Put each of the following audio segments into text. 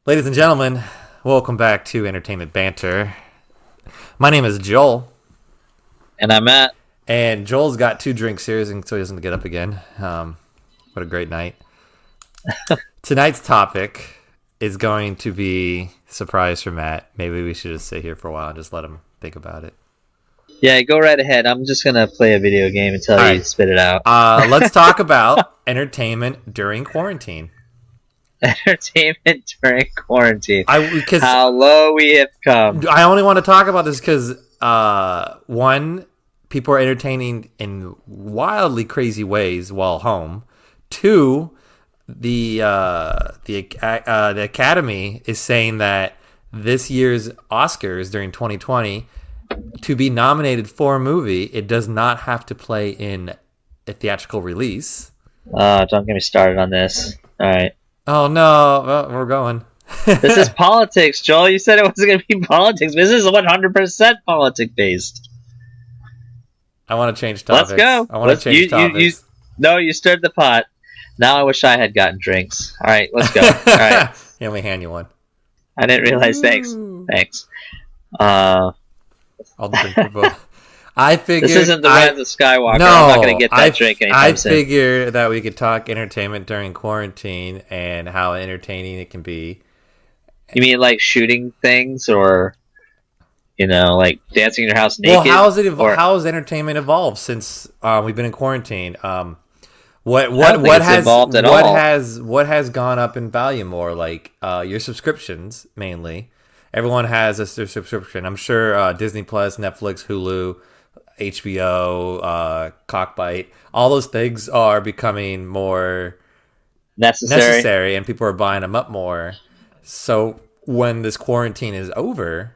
Ladies and gentlemen, welcome back to Entertainment Banter. My name is Joel. And I'm Matt. And Joel's got 2 drinks here, so he doesn't get up again. What a great night. Tonight's topic is going to be surprise for Matt. Maybe we should just sit here for a while and just let him think about it. Yeah, go right ahead. I'm just going to play a video game until you spit it out. Let's talk about entertainment during quarantine. Entertainment during quarantine. Because how low we have come. I only want to talk about this because, one, people are entertaining in wildly crazy ways while home. 2, the Academy is saying that this year's Oscars during 2020, to be nominated for a movie, it does not have to play in a theatrical release. Don't get me started on this. All right. Oh, no. Well, we're going. This is politics, Joel. You said it wasn't going to be politics. This is 100% politics-based. I want to change topics. Let's go. I want to change topics. You stirred the pot. Now I wish I had gotten drinks. All right, let's go. All right. Yeah, let me hand you one. I didn't realize. Thanks. I'll drink for both. I figured this isn't the Rise of Skywalker. No, I'm not going to get that drink anytime soon. I figured that we could talk entertainment during quarantine and how entertaining it can be. You mean like shooting things, or like dancing in your house naked? Well, how has entertainment evolved since we've been in quarantine? What has gone up in value more? Like your subscriptions mainly. Everyone has a subscription. I'm sure Disney Plus, Netflix, Hulu, HBO, Cockbite, all those things are becoming more necessary, and people are buying them up more. So when this quarantine is over,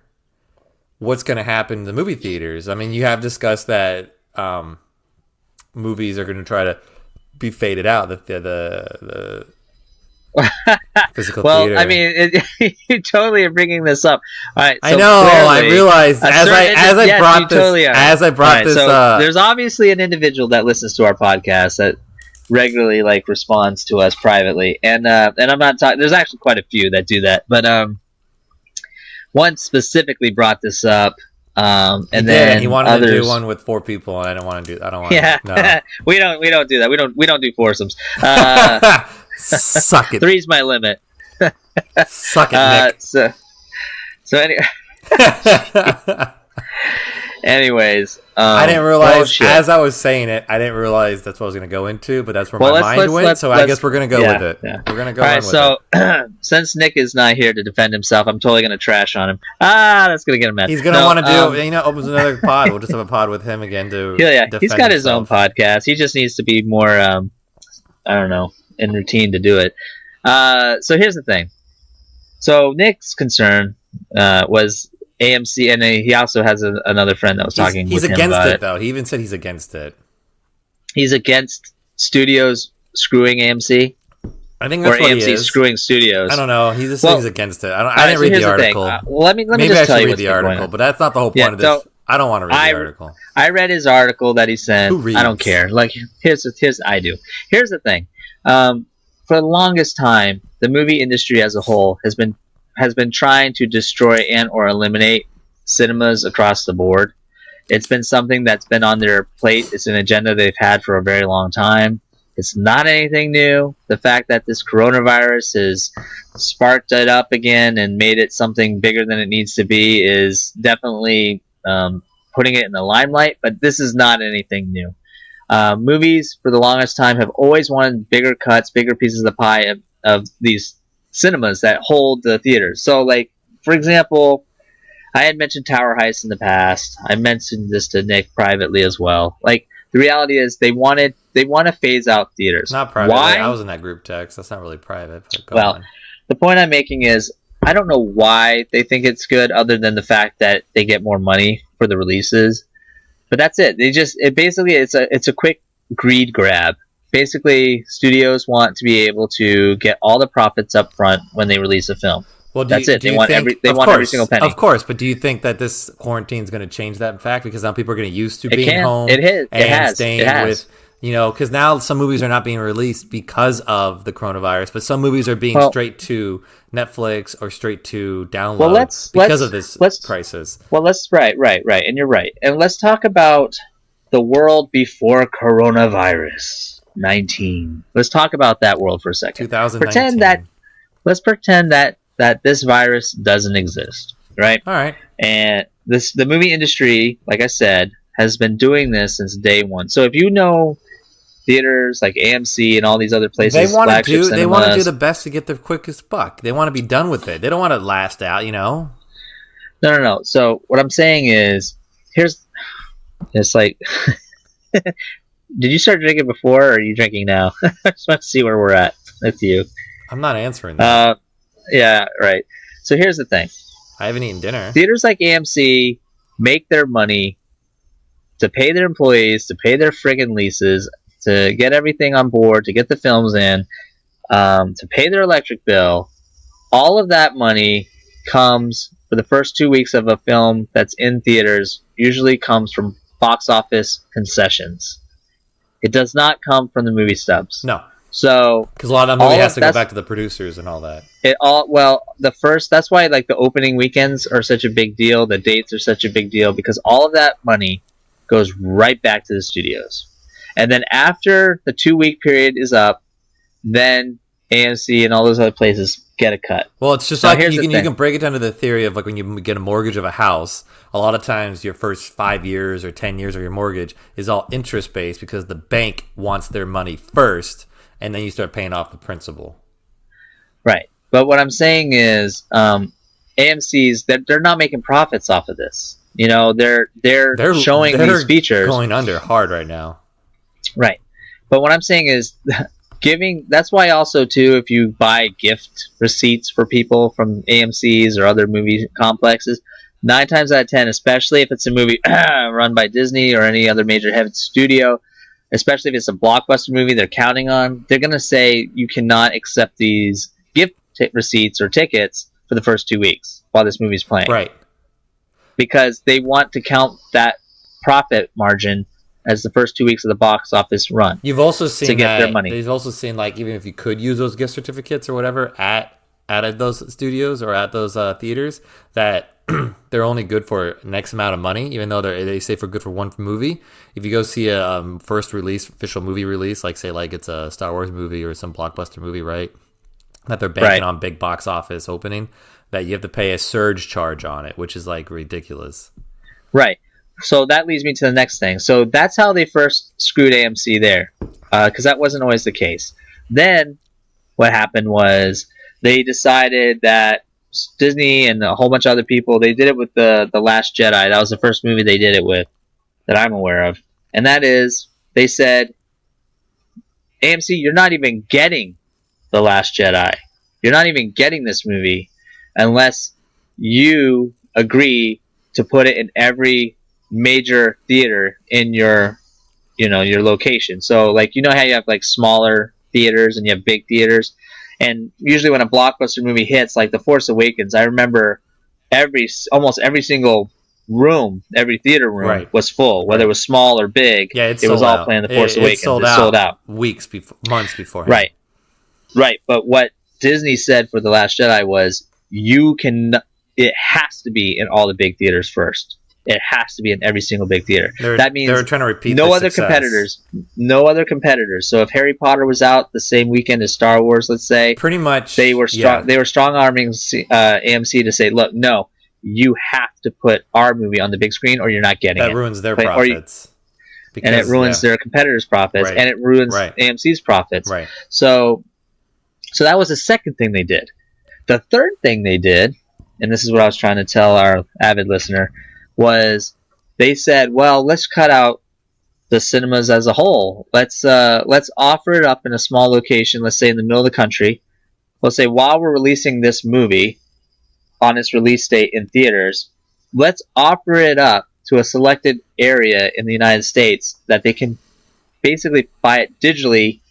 what's going to happen to the movie theaters? I mean, you have discussed that movies are going to try to be faded out. The physical theater. I mean, you totally are bringing this up. All right, so I know. I realized as I brought this up. There's obviously an individual that listens to our podcast that regularly responds to us privately, and I'm not talking. There's actually quite a few that do that, but one specifically brought this up. Then he wanted others, to do one with 4 people, and I don't want to do. I don't want. Yeah, no. we don't do that. We don't do foursomes. Suck it. 3's my limit. Suck it, Nick. So anyways, I didn't realize as I was saying it. I didn't realize that's what I was going to go into, but that's where my mind went. So I guess we're going to go with it. Yeah. We're going to go. All right. So since Nick is not here to defend himself, I'm totally going to trash on him. That's going to get him mad. He's going to want to do. Opens another pod. We'll just have a pod with him again to. Yeah. He's got his own podcast. He just needs to be more. I don't know. In routine to do it. So here's the thing. So Nick's concern was AMC, and he also has another friend that was talking with him about it. He's against it, though. He even said he's against it. He's against studios screwing AMC? I think that's what AMC he is. screwing studios. I don't know. He's against it. I didn't read the article. Let me Maybe just I tell you read the article, but that's not the whole point of this. I don't want to read the article. I read his article that he sent. Who reads? I don't care. Here's I do. Here's the thing. For the longest time, the movie industry as a whole has been trying to destroy and or eliminate cinemas across the board. It's been something that's been on their plate. It's an agenda they've had for a very long time. It's not anything new. The fact that this coronavirus has sparked it up again and made it something bigger than it needs to be is definitely putting it in the limelight, but this is not anything new. Movies, for the longest time, have always wanted bigger cuts, bigger pieces of the pie of these cinemas that hold the theaters. So, for example, I had mentioned Tower Heist in the past. I mentioned this to Nick privately as well. The reality is they want to phase out theaters. Not private. Why? I was in that group text. That's not really private. But go on. The point I'm making is I don't know why they think it's good, other than the fact that they get more money for the releases. But that's it. It's a quick greed grab. Basically, studios want to be able to get all the profits up front when they release a film. Well, that's it. They want every single penny. Of course, but do you think that this quarantine is going to change that fact? Because now people are getting used to being home and staying with You know, because now some movies are not being released because of the coronavirus, but some movies are being straight to Netflix or straight to download because of this crisis. Well, right, and you're right. And let's talk about the world before coronavirus 19. Let's talk about that world for a second. 2019. Let's pretend that this virus doesn't exist, right? All right. And the movie industry, like I said, has been doing this since day one. So if you know theaters like AMC and all these other places, they want to do the best to get the quickest buck. They want to be done with it. They don't want to last out, you know. No. So what I'm saying is, it's like, did you start drinking before, or are you drinking now? I just want to see where we're at with you. I'm not answering that. Yeah, right. So here's the thing. I haven't eaten dinner. Theaters like AMC make their money to pay their employees, to pay their friggin' leases, to get everything on board, to get the films in, to pay their electric bill. All of that money comes for the first 2 weeks of a film that's in theaters, usually comes from box office concessions. It does not come from the movie stubs. No. So, because a lot of that movie has to go back to the producers and all that. That's why like the opening weekends are such a big deal. The dates are such a big deal because all of that money goes right back to the studios. And then after the 2-week period is up, then AMC and all those other places get a cut. Well, it's just like you can break it down to the theory of like when you get a mortgage of a house, a lot of times your first 5 years or 10 years of your mortgage is all interest based because the bank wants their money first, and then you start paying off the principal. Right. But what I'm saying is AMC's, they're not making profits off of this. You know, they're showing these features. Going under hard right now. Right. But what I'm saying is that's why also too, if you buy gift receipts for people from AMC's or other movie complexes, 9 times out of 10, especially if it's a movie run by Disney or any other major heavy studio, especially if it's a blockbuster movie they're counting on, they're going to say you cannot accept these gift receipts or tickets for the first 2 weeks while this movie's playing. Right. Because they want to count that profit margin as the first 2 weeks of the box office run. You've also seen to get their money. You've also seen like even if you could use those gift certificates or whatever at those studios or at those theaters, that they're only good for an X amount of money, even though they say for good for one movie. If you go see a first release, official movie release, like say like it's a Star Wars movie or some blockbuster movie, right? That they're banking on big box office opening, that you have to pay a surge charge on it, which is like ridiculous. Right. So that leads me to the next thing. So that's how they first screwed AMC there, because that wasn't always the case. Then what happened was they decided that Disney and a whole bunch of other people, they did it with the Last Jedi. That was the first movie they did it with that I'm aware of. And that is, they said, AMC, you're not even getting The Last Jedi. You're not even getting this movie unless you agree to put it in every major theater in your location. So like, you know how you have like smaller theaters and you have big theaters, and usually when a blockbuster movie hits like The Force Awakens, I remember almost every single room, every theater room was full, whether it was small or big. Yeah, it was all playing The Force Awakens. It sold out months before. Right. But what Disney said for The Last Jedi was, it has to be in all the big theaters first. It has to be in every single big theater. That means they're trying to repeat no other competitors. No other competitors. So if Harry Potter was out the same weekend as Star Wars, let's say, pretty much they were strong. Yeah. They were strong arming AMC to say, look, no, you have to put our movie on the big screen, or you're not getting it. That ruins their profits. And it ruins their competitors' profits, and it ruins AMC's profits. Right. So that was the second thing they did. The third thing they did, and this is what I was trying to tell our avid listener, was they said, well, let's cut out the cinemas as a whole. Let's offer it up in a small location, let's say in the middle of the country. We'll say, while we're releasing this movie on its release date in theaters, let's offer it up to a selected area in the United States that they can basically buy it digitally,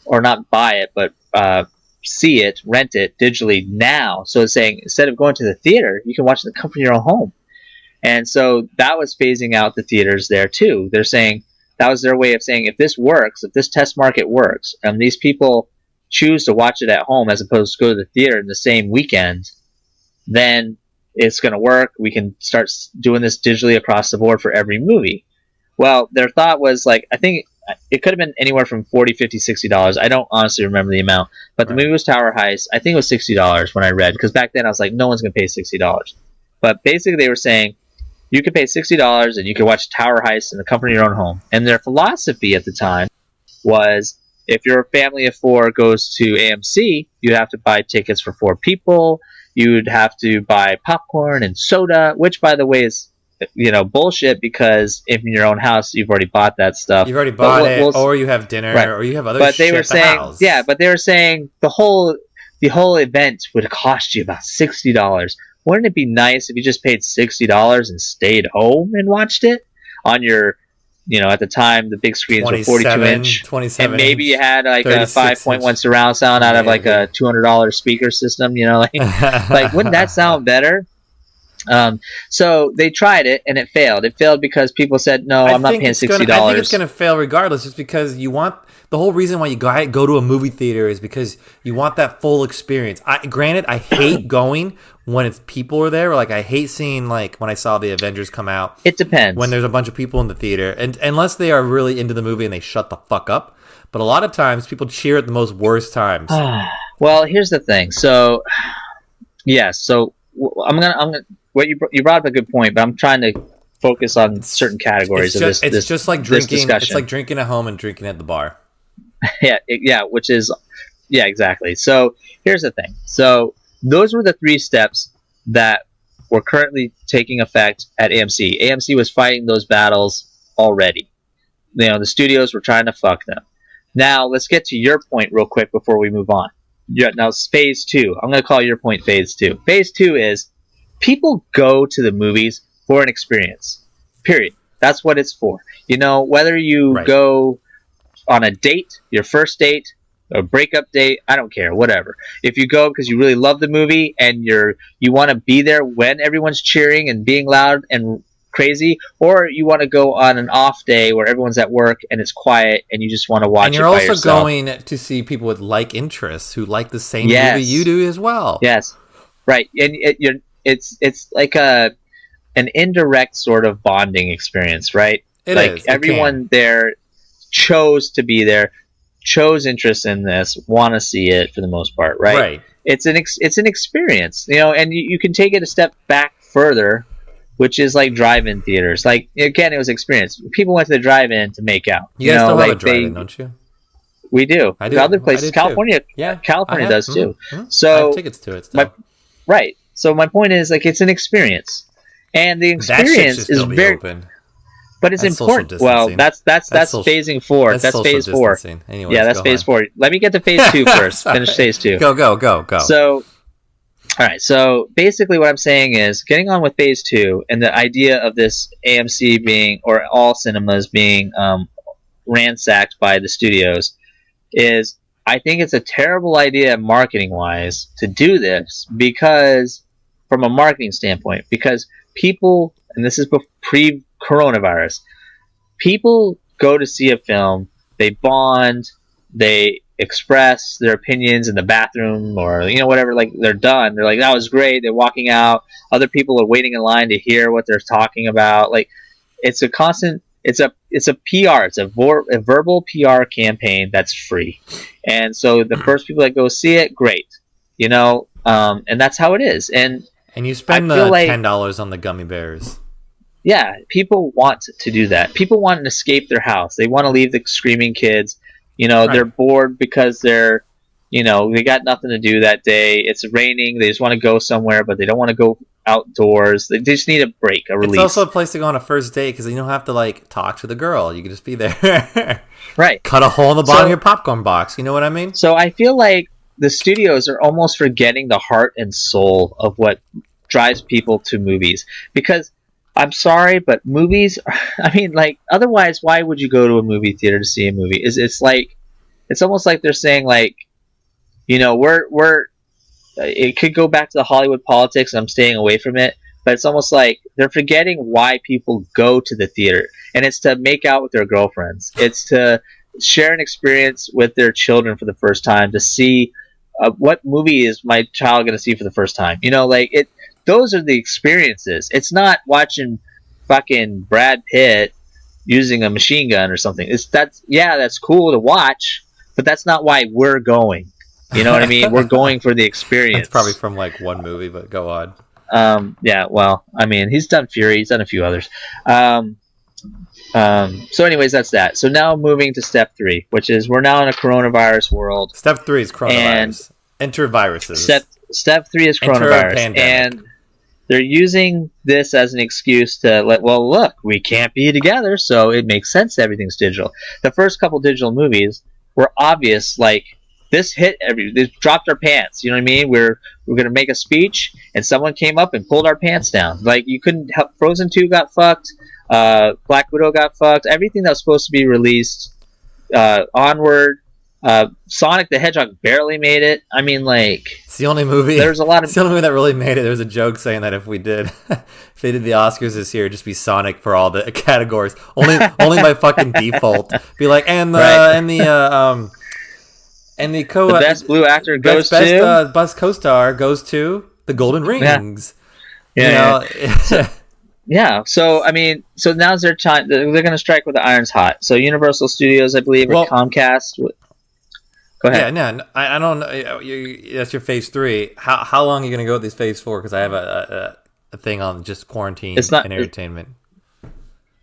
or not buy it, but see it, rent it digitally now. So it's saying, instead of going to the theater, you can watch it in the comfort of your own home. And so that was phasing out the theaters there too. They're saying, that was their way of saying, if this works, if this test market works, and these people choose to watch it at home as opposed to go to the theater in the same weekend, then it's going to work. We can start doing this digitally across the board for every movie. Well, their thought was like, I think it could have been anywhere from $40, $50, $60. I don't honestly remember the amount, but the movie was Tower Heist. I think it was $60 when I read, because back then I was like, no one's going to pay $60. But basically they were saying, you could pay $60 and you could watch Tower Heist in the comfort of your own home. And their philosophy at the time was, if your family of 4 goes to AMC, you'd have to buy tickets for 4 people. You'd have to buy popcorn and soda, which, by the way, is bullshit, because if in your own house you've already bought that stuff. You've already bought it, or you have dinner, or you have other but shit they were at the saying, house. Yeah, but they were saying the whole event would cost you about $60. Wouldn't it be nice if you just paid $60 and stayed home and watched it on your, at the time the big screens were 42-inch, and maybe you had like a 5.1 surround sound out of like a $200 speaker system, like wouldn't that sound better? So they tried it and it failed. It failed because people said, no, I'm not paying $60. I think it's going to fail regardless, just because you want, the whole reason why you go to a movie theater is because you want that full experience. Granted, I hate going when it's people are there. Like, I hate seeing, like, when I saw the Avengers come out. It depends. When there's a bunch of people in the theater, and unless they are really into the movie and they shut the fuck up. But a lot of times people cheer at the most worst times. Well, here's the thing. So, yes. So I'm gonna. What you brought up a good point, but I'm trying to focus on certain categories of this. It's just like drinking. Discussion. It's like drinking at home and drinking at the bar. Exactly. So here's the thing. So those were the 3 steps that were currently taking effect at AMC. AMC was fighting those battles already. The studios were trying to fuck them. Now let's get to your point real quick before we move on. Now phase 2. I'm going to call your point phase 2. Phase 2 is, people go to the movies for an experience. Period. That's what it's for. Whether you go on a date, your first date, a breakup date, I don't care, whatever. If you go because you really love the movie and you want to be there when everyone's cheering and being loud and crazy, or you want to go on an off day where everyone's at work and it's quiet and you just want to watch it by yourself. And you're also going to see people with like interests who like the same movie you do as well. Yes. Right. And it's like an indirect sort of bonding experience, right? It is. Everyone there chose to be there, chose interest in this, want to see it for the most part, right? Right. It's an experience, and you can take it a step back further, which is like drive-in theaters. Like, again, it was experience. People went to the drive-in to make out. You guys still have a drive-in, don't you? We do. I do. Other places, California, California does too. So I have tickets to it still. Right. So my point is, like, it's an experience, and the experience is very open. But it's important. Well, that's phasing 4. That's phase 4. Anyways, that's phase 4. Let me get to phase 2 first. Finish phase 2. Go. So, all right. So basically, what I'm saying is, getting on with phase 2, and the idea of this AMC being, or all cinemas being, ransacked by the studios, is, I think it's a terrible idea marketing-wise to do this, because, from a marketing standpoint, because people, and this is pre-coronavirus, people go to see a film, they bond, they express their opinions in the bathroom, or whatever, like, they're done, they're like, that was great, they're walking out, other people are waiting in line to hear what they're talking about. Like, it's a constant, it's a PR, it's a verbal PR campaign that's free, and so the first people that go see it, great, and that's how it is. And you spend the $10 on the gummy bears. Yeah, people want to do that. People want to escape their house. They want to leave the screaming kids. They're bored because they got nothing to do that day. It's raining. They just want to go somewhere, but they don't want to go outdoors. They just need a break, a release. It's also a place to go on a first date, because you don't have to, like, talk to the girl. You can just be there. Right. Cut a hole in the bottom of your popcorn box. You know what I mean? So I feel like the studios are almost forgetting the heart and soul of what drives people to movies. Because, I'm sorry, but movies, I mean, like, otherwise, why would you go to a movie theater to see a movie? It's almost like they're saying, like, it could go back to the Hollywood politics, and I'm staying away from it, but it's almost like they're forgetting why people go to the theater, and it's to make out with their girlfriends. It's to share an experience with their children for the first time, to see what movie is my child going to see for the first time. Like it. Those are the experiences. It's not watching fucking Brad Pitt using a machine gun or something. That's cool to watch, but that's not why we're going. You know what I mean? We're going for the experience. It's probably from like one movie, but go on. Yeah, well, I mean, he's done Fury, he's done a few others. So anyways, that's that. So now moving to step 3, which is we're now in a coronavirus world. Step 3 is coronavirus. Enter viruses. Step 3 is coronavirus. And they're using this as an excuse to look, we can't be together, so it makes sense that everything's digital. The first couple digital movies were obvious, like this they dropped our pants. You know what I mean? We're gonna make a speech, and someone came up and pulled our pants down. Like you couldn't help. Frozen 2 got fucked. Black Widow got fucked. Everything that was supposed to be released, Onward. Sonic the Hedgehog barely made it. I mean, like it's the only movie. There's a lot of it's the only movie that really made it. There was a joke saying that if they did the Oscars this year, it'd just be Sonic for all the categories. Only by fucking default. Be like, and the best blue actor goes to best co-star goes to the Golden Rings. Yeah. So I mean, now's their time. They're going to strike with the iron's hot. So Universal Studios, I believe, or Comcast. Go ahead. Yeah, no, I don't know. That's your phase 3. How long are you going to go with this phase 4? Because I have a thing on just quarantine and entertainment.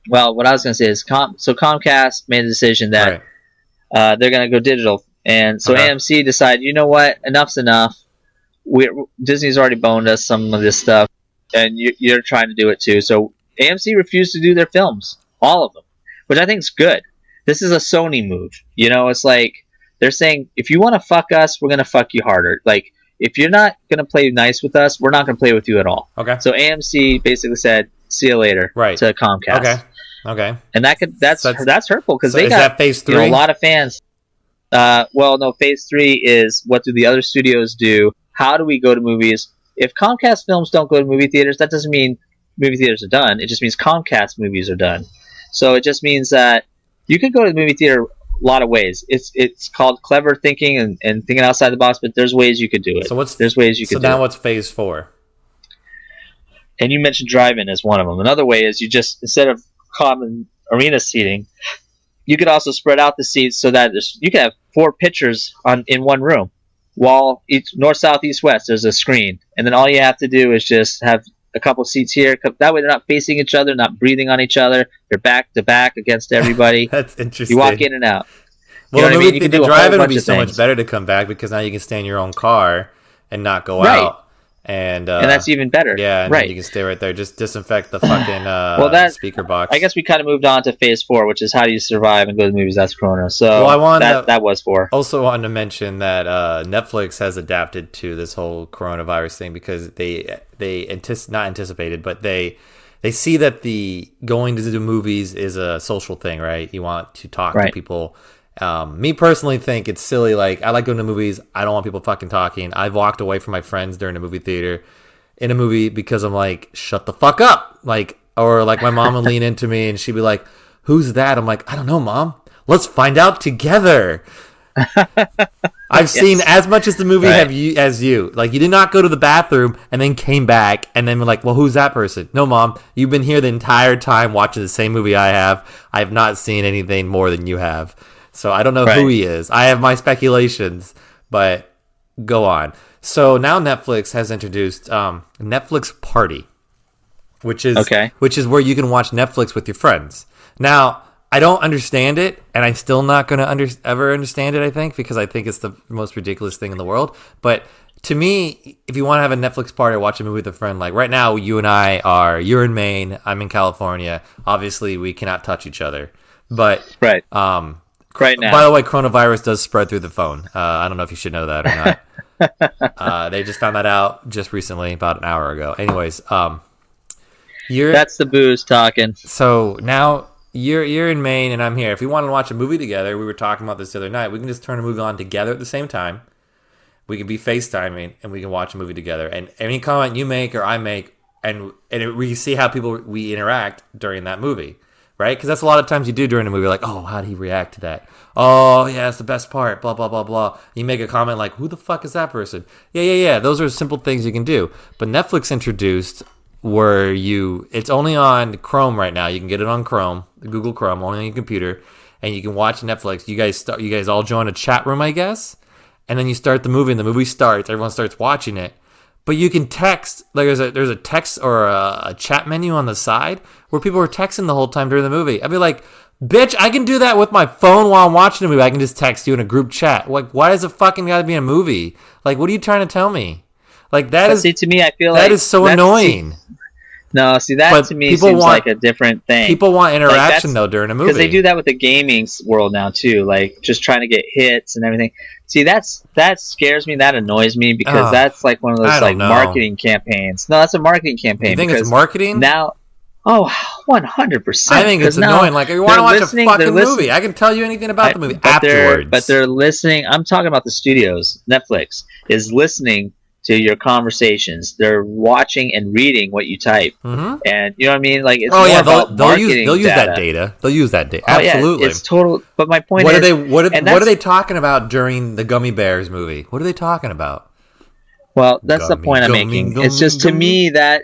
Well, what I was going to say is, Comcast made a decision that they're going to go digital, and so AMC decided, you know what, enough's enough. Disney's already boned us some of this stuff, and you're trying to do it too. So AMC refused to do their films, all of them, which I think is good. This is a Sony move. It's like they're saying, if you want to fuck us, we're going to fuck you harder. Like, if you're not going to play nice with us, we're not going to play with you at all. Okay. So AMC basically said, see you later to Comcast. Okay. And that's hurtful because they got that phase 3? A lot of fans. Well, no, phase 3 is what do the other studios do? How do we go to movies? If Comcast films don't go to movie theaters, that doesn't mean movie theaters are done. It just means Comcast movies are done. So it just means that you could go to the movie theater a lot of ways. It's called clever thinking and thinking outside the box, but there's ways you could do it. There's ways you could do it. So now what's phase 4? And you mentioned drive-in as one of them. Another way is you just, instead of common arena seating, you could also spread out the seats so that you could have 4 pictures in one room. Wall, each north, south, east, west, there's a screen. And then all you have to do is just have a couple seats here. That way they're not facing each other, not breathing on each other. They're back to back against everybody. That's interesting. You walk in and out. Well, you know what I mean? The drive-in would be so much better to come back because now you can stay in your own car and not go out. And that's even better. Yeah, and you can stay right there. Just disinfect the fucking speaker box. I guess we kind of moved on to phase 4, which is how do you survive and go to the movies. That's Corona. So that was 4. Also wanted to mention that Netflix has adapted to this whole coronavirus thing because they not anticipated, but they see that the going to the movies is a social thing, right? You want to talk to people. Me personally think it's silly. Like, I like going to movies. I don't want people fucking talking. I've walked away from my friends during a movie theater in a movie because I'm like, shut the fuck up. Or my mom would lean into me and she'd be like, who's that? I'm like, I don't know, Mom. Let's find out together. I've seen as much as the movie as you. Like, you did not go to the bathroom and then came back and then were like, well, who's that person? No, Mom, you've been here the entire time watching the same movie I have. I have not seen anything more than you have. So I don't know who he is. I have my speculations, but go on. So now Netflix has introduced Netflix Party, which is where you can watch Netflix with your friends. Now, I don't understand it, and I'm still not going to ever understand it, I think, because I think it's the most ridiculous thing in the world. But to me, if you want to have a Netflix party or watch a movie with a friend, like right now, you and I you're in Maine, I'm in California. Obviously, we cannot touch each other. But right now. By the way, coronavirus does spread through the phone. I don't know if you should know that or not. They just found that out just recently, about an hour ago. Anyways, that's the booze talking. So now you're in Maine and I'm here. If we want to watch a movie together, we were talking about this the other night. We can just turn a movie on together at the same time. We can be FaceTiming and we can watch a movie together. And any comment you make or I make, we see how we interact during that movie, right? Because that's a lot of times you do during a movie, like, oh, how did he react to that? Oh, yeah, it's the best part, blah, blah, blah, blah. You make a comment like, who the fuck is that person? Yeah. Those are simple things you can do. But Netflix introduced where it's only on Chrome right now. You can get it on Chrome, Google Chrome, only on your computer, and you can watch Netflix. You guys all join a chat room, I guess, and then you start the movie, and the movie starts. Everyone starts watching it. But you can text, like there's a text or a chat menu on the side where people are texting the whole time during the movie. I'd be like, bitch, I can do that with my phone while I'm watching the movie. I can just text you in a group chat. Like, why does it fucking gotta be a movie? Like, what are you trying to tell me? Like, to me, I feel like that is so annoying. That to me seems like a different thing. People want interaction though during a movie. Because they do that with the gaming world now too, like just trying to get hits and everything. See, that scares me. That annoys me because that's like one of those like marketing campaigns. No, that's a marketing campaign. You think it's marketing? Now, 100%. I think it's annoying. Like, you want to watch a fucking movie. I can tell you anything about the movie afterwards. But they're listening. I'm talking about the studios. Netflix is listening to your conversations. They're watching and reading what you type. Mm-hmm. And you know what I mean? Like, it's they'll use that data. They'll use that data. Absolutely. It's total. But my point what are they talking about during the Gummy Bears movie? What are they talking about? Well, that's the point I'm making. It's just to me that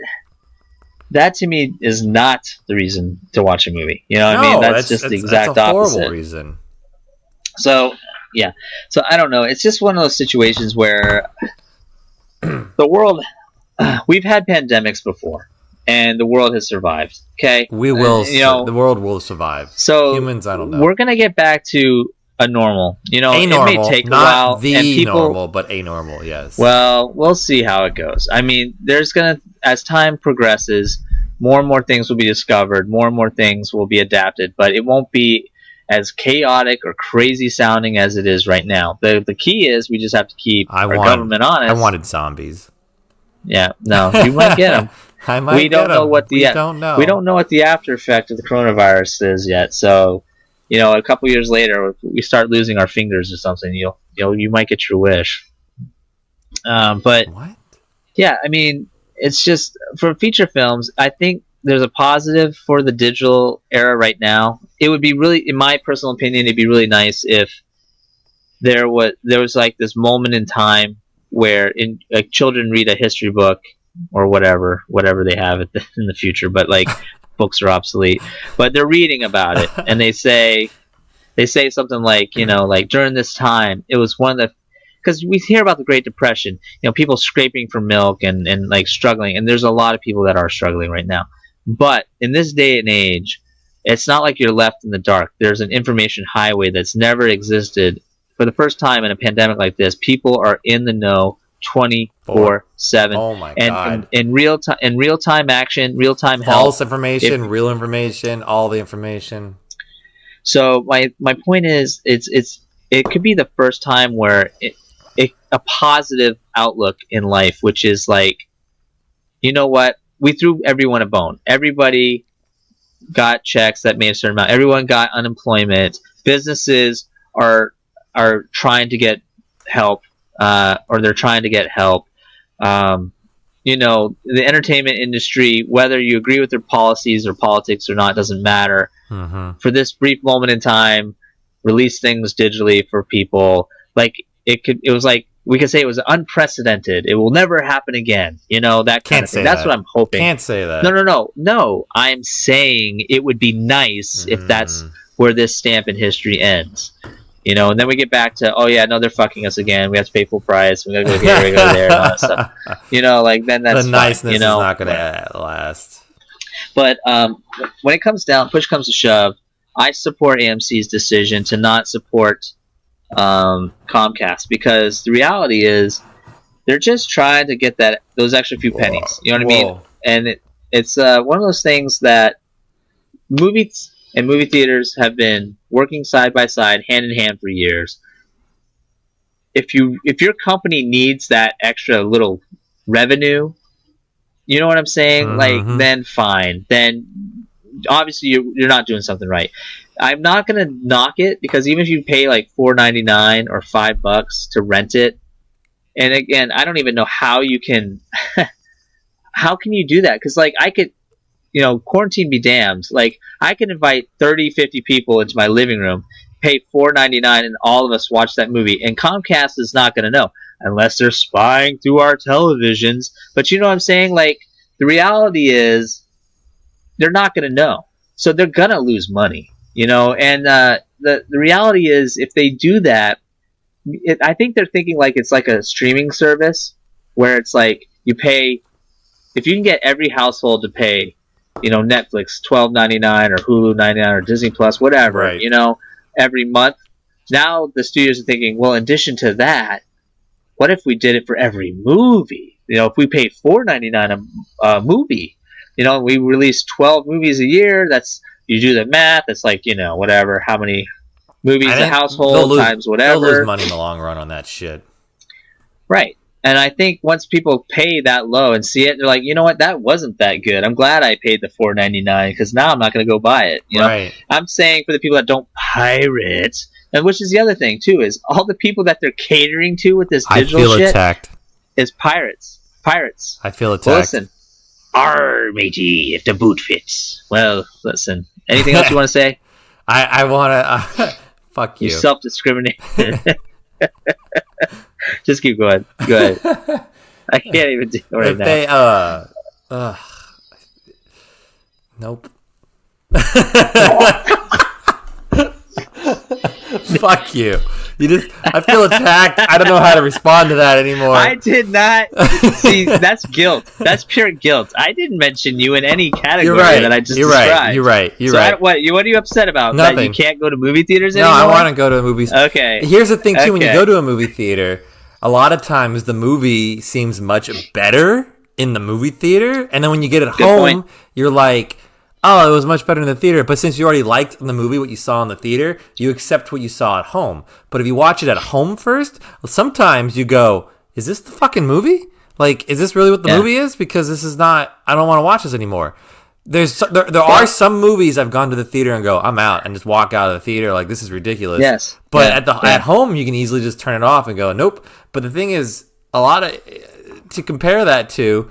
to me is not the reason to watch a movie. You know what I mean? That's just the exact opposite. Horrible reason. So, yeah. So I don't know. It's just one of those situations where the world, we've had pandemics before, and the world has survived. Okay, we will. The world will survive. So humans, I don't know. We're gonna get back to a normal. It may take a while. Not the normal, but a normal. Yes. Well, we'll see how it goes. I mean, as time progresses, more and more things will be discovered. More and more things will be adapted, but it won't be as chaotic or crazy sounding as it is right now. The key is we just have to keep our government honest. I wanted zombies. Yeah, no, you might get them. I might. We don't know what we don't know what the after effect of the coronavirus is yet. So, a couple years later, we start losing our fingers or something. You might get your wish. But what? Yeah, I mean, it's just for feature films. I think there's a positive for the digital era right now. It would be really, in my personal opinion, it'd be really nice if there was like this moment in time where children read a history book or whatever they have in the future, but like books are obsolete, but they're reading about it and they say something like, like during this time, it was one of the, because we hear about the Great Depression, people scraping for milk and like struggling, and there's a lot of people that are struggling right now. But in this day and age, it's not like you're left in the dark. There's an information highway that's never existed. For the first time in a pandemic like this, people are in the know 24/7. Oh my god! And in real time action, real time help. False information, real information, all the information. So my point is, it could be the first time where a positive outlook in life, which is like, you know what? We threw everyone a bone. Everybody got checks that made a certain amount. Everyone got unemployment. Businesses are trying to get help, or they're trying to get help. The entertainment industry, whether you agree with their policies or politics or not, doesn't matter. Mm-hmm. For this brief moment in time, release things digitally for people. Like it was like, we could say it was unprecedented. It will never happen again. That kind of thing. That's what I'm hoping. Can't say that. No. I'm saying it would be nice if that's where this stamp in history ends. And then we get back to, they're fucking us again. We have to pay full price. We gotta go here, we gotta go there, and all that stuff. Then that's the niceness is not gonna last. But when it comes down, push comes to shove, I support AMC's decision to not support Comcast, because the reality is they're just trying to get those extra few pennies. You know what I mean? And it's one of those things that movies and movie theaters have been working side by side, hand in hand for years. If your company needs that extra little revenue, you know what I'm saying? Mm-hmm. Like, then fine. Then obviously you're not doing something right. I'm not gonna knock it, because even if you pay like $4.99 or $5 to rent it, and again, I don't even know how you can how can you do that? Because like I could, quarantine be damned. Like I can invite 30, 50 people into my living room, pay $4.99, and all of us watch that movie. And Comcast is not going to know unless they're spying through our televisions. But you know what I'm saying? Like the reality is they're not going to know, so they're going to lose money. And the reality is if they do that, I think they're thinking like it's like a streaming service where it's like you pay, if you can get every household to pay, Netflix $12.99 or Hulu $99 or Disney Plus, whatever, right. Every month. Now the studios are thinking, well, in addition to that, what if we did it for every movie? If we paid $4.99 a movie, we release 12 movies a year. That's, you do the math. It's like, whatever, how many movies a household times whatever. They'll lose money in the long run on that shit. Right. And I think once people pay that low and see it, they're like, you know what, that wasn't that good. I'm glad I paid the $4.99 because now I'm not going to go buy it. Right. I'm saying for the people that don't pirate, and which is the other thing too, is all the people that they're catering to with this digital shit attacked. Is pirates. Pirates. I feel attacked. Well, listen, matey, if the boot fits. Well, listen. Anything else you want to say? I want to. Fuck you. You self-discriminate. Just keep going. Go ahead. I can't even do it right now. Nope. Fuck you. I feel attacked. I don't know how to respond to that anymore. I did not. See, that's guilt. That's pure guilt. I didn't mention you in any category that I just described. You're right. What are you upset about? Nothing. That you can't go to movie theaters anymore? No, I want to go to movies. Okay. Here's the thing, too. When you go to a movie theater, a lot of times the movie seems much better in the movie theater. And then when you get it home, you're like, oh, it was much better in the theater. But since you already liked in the movie what you saw in the theater, you accept what you saw at home. But if you watch it at home first, sometimes you go, is this the fucking movie? Like, is this really what the movie is? Because this is not, I don't want to watch this anymore. There are some movies I've gone to the theater and go, I'm out, and just walk out of the theater like, this is ridiculous. Yes. But at home, you can easily just turn it off and go, nope. But the thing is, to compare that to,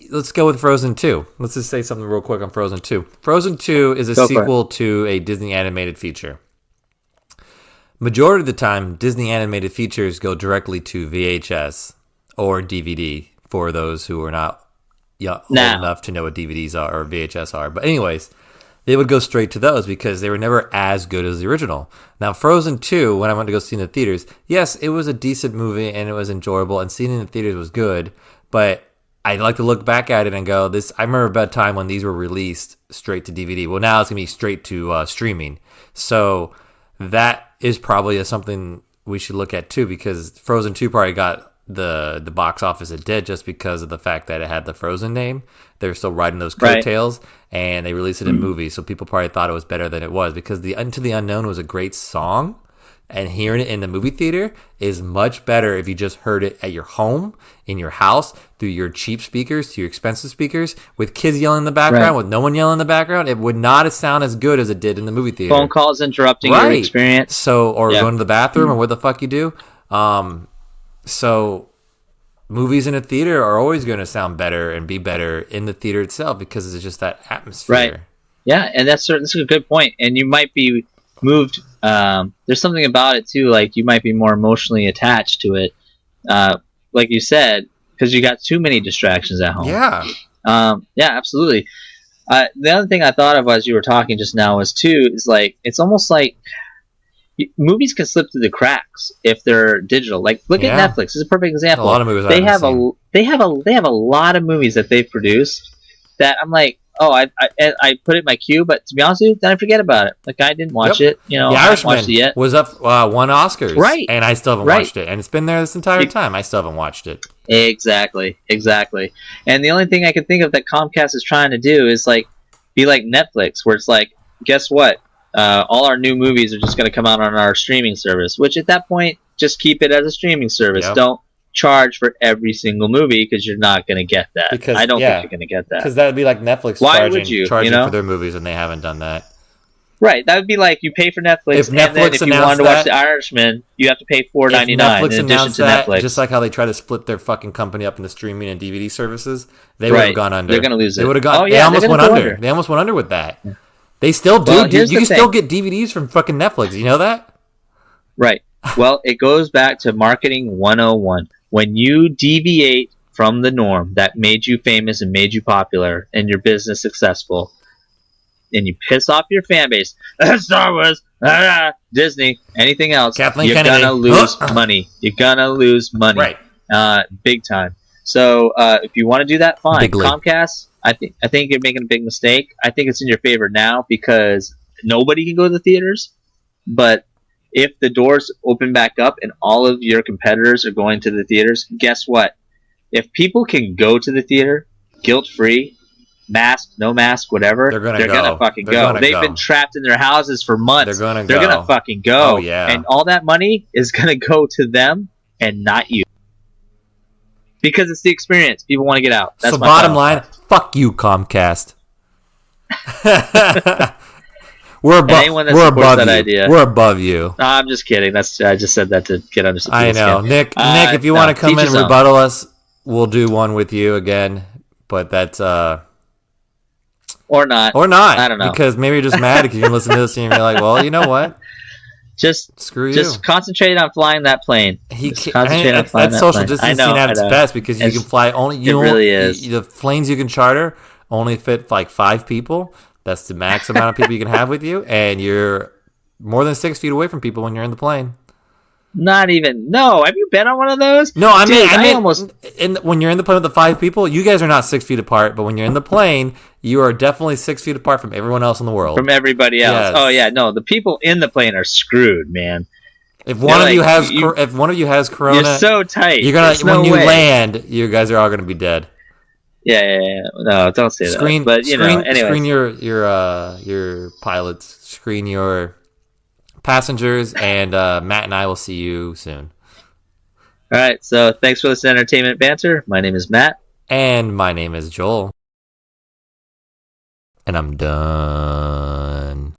let's go with Frozen 2. Let's just say something real quick on Frozen 2. Frozen 2 is a sequel to a Disney animated feature. Majority of the time, Disney animated features go directly to VHS or DVD for those who are not old enough to know what DVDs are or VHS are. But anyways, they would go straight to those because they were never as good as the original. Now, Frozen 2, when I went to go see in the theaters, yes, it was a decent movie and it was enjoyable and seeing it in the theaters was good, but I like to look back at it and go, I remember about a time when these were released straight to DVD. Well, now it's going to be straight to streaming. So that is probably something we should look at too, because Frozen 2 probably got the box office it did just because of the fact that it had the Frozen name. They were still riding those coattails, and they released it in movies, so people probably thought it was better than it was, because the Into the Unknown was a great song, and hearing it in the movie theater is much better if you just heard it at your home, in your house, through your cheap speakers to your expensive speakers, with kids yelling in the background, with no one yelling in the background. It would not sound as good as it did in the movie theater. Phone calls interrupting your experience. So, or going to the bathroom, or what the fuck you do. So movies in a theater are always going to sound better and be better in the theater itself because it's just that atmosphere. Right. Yeah, and that's a good point. And you might be moved. There's something about it too, like you might be more emotionally attached to it, like you said, because you got too many distractions at home. Yeah. Yeah, absolutely. The other thing I thought of as you were talking just now is like it's almost like movies can slip through the cracks if they're digital. Like look at Netflix. This is a perfect example. A lot of movies they have a lot of movies that they've produced that I'm like, oh, I put it in my queue, but to be honest with you, then I forget about it. Like I didn't watch it. The Irishman I haven't watched it yet. Was up won Oscars, right? And I still haven't watched it, and it's been there this entire time. I still haven't watched it. Exactly. And the only thing I can think of that Comcast is trying to do is like be like Netflix, where it's like, guess what? All our new movies are just going to come out on our streaming service. Which at that point, just keep it as a streaming service. Yep. Don't charge for every single movie because you're not going to get that. Because I don't think you're going to get that. Because that would be like Netflix charging for their movies, and they haven't done that. Right, that would be like you pay for Netflix, If and then Netflix if you wanted to that, watch The Irishman, you have to pay if $4.99 Netflix in addition announced to that, Netflix. just like how they try to split their fucking company up into streaming and DVD services, they would have Right. gone under. They're going to lose it. They would have gone. Oh, They yeah, almost they're went gonna go under. under. They almost went under with that. They still do. Well, You here's the can still thing. get DVDs from fucking Netflix. You know that? Right. Well, it goes back to marketing 101. When you deviate from the norm that made you famous and made you popular and your business successful, and you piss off your fan base, Star Wars, Disney, anything else, Kathleen you're Kennedy. gonna lose money. You're gonna lose money, Right. big time. So if you want to do that, fine. Big league. Comcast, I think you're making a big mistake. I think it's in your favor now because nobody can go to the theaters. But if the doors open back up and all of your competitors are going to the theaters, guess what? If people can go to the theater guilt-free, mask, no mask, whatever, They're gonna fucking They're go. gonna They've go. been trapped in their houses for months. They're gonna fucking go. Oh, yeah. And all that money is gonna go to them and not you. Because it's the experience. People want to get out. That's so my bottom final line, thought. fuck you, Comcast. We're anyone that we're supports above that you. idea. We're above you. No, I'm just kidding. I just said that to get under some I know, skin. Nick. Nick, if you want to come teach in his and own. rebuttal us, we'll do one with you again. But that's Or not. or not. I don't know. Because maybe you're just mad because you listen to this and you're like, well, you know what? Screw you. Just concentrate on flying that plane. That's social distancing at its best because you can fly only. It really is. The planes you can charter only fit like 5 people. That's the max amount of people you can have with you, and you're more than 6 feet away from people when you're in the plane. Not even. No, have you been on one of those? No, I mean, when you're in the plane with the 5 people, you guys are not 6 feet apart. But when you're in the plane, you are definitely 6 feet apart from everyone else in the world. From everybody else. Yes. Oh yeah, no, the people in the plane are screwed, man. If one of you has corona, you're so tight. You're gonna when you land, you guys are all gonna be dead. Yeah. No, don't say that. But anyway, screen your pilots, screen your passengers, and Matt and I will see you soon. All right. So thanks for listening to Entertainment Banter. My name is Matt, and my name is Joel, and I'm done.